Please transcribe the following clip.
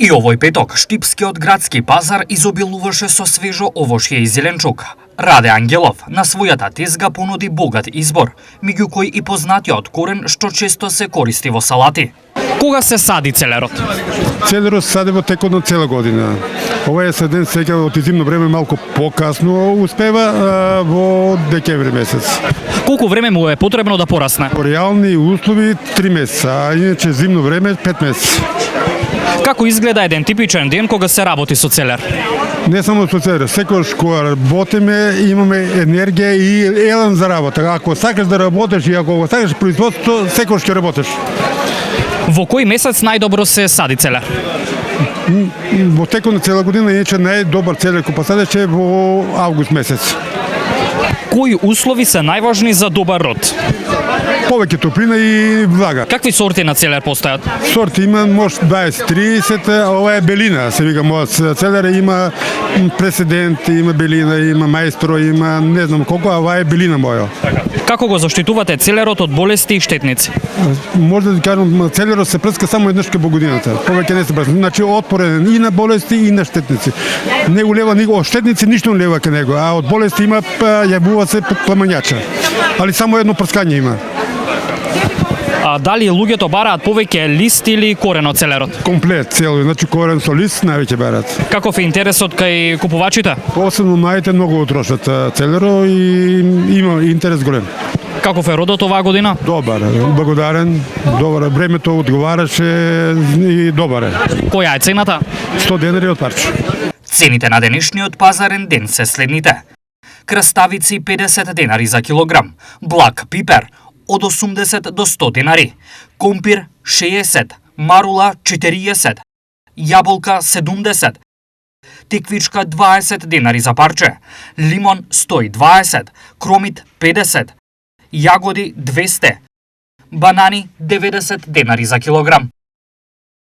И овој петок Штипскиот градски пазар изобилуваше со свежо овошје и зеленчук. Раде Ангелов на својата тезга понуди богат избор, меѓу кои и познатиот корен што често се користи во салати. Кога се сади целерот? Целерот се сади во текот на цела година. Ова е саден сега од зимно време малку покасно успева во декември месец. Колку време му е потребно да порасне? По реални услови 3 месеца, а иначе зимно време 5 месеца. Како изгледа еден типичен ден кога се работи со целер? Не само со целер, секојаш кога работиме имаме енергија и елан за работа. Ако сакаш да работиш и ако сакаш производство, секојаш ќе работиш. Во кој месец најдобро се сади целер? Во текот на цела година, иначе најдобар целер кој посадиш е во август месец. Кои услови се најважни за добар род? Повеќе топлина и влага. Какви сорти на целер постојат? Сорти има може 20-30, ова е белина, се вика мојот целер, има President, има белина, има маестро, има не знам колку, а ова е белина моја. Како го заштитувате целерот од болести и штетници? Може да кажам, целерот се прска само еднаш во годината. Повеќе не се прска. Значи отпорен и на болести и на штетници. Не улева од штетници ништо не улева кај него, а од болести има јавува се пламењача. Али само едно прскање има. А дали луѓето бараат повеќе лист или корен од целерот? Комплет, цел, значи корен со лист највеќе бараат. Каков е интересот кај купувачите? Посебно младите многу трошат целеро и има интерес голем. Каков е родот оваа година? Добар, благодарен, добар, времето одговараше и добар е. Која е цената? 100 денари од парче. Цените на денешниот пазарен ден се следните. Краставици 50 денари за килограм, блак пипер од 80 до 100 денари, компир 60, марула 40, јаболка 70, тиквичка 20 денари за парче, лимон 120, кромит 50, јагоди 200, банани 90 денари за килограм.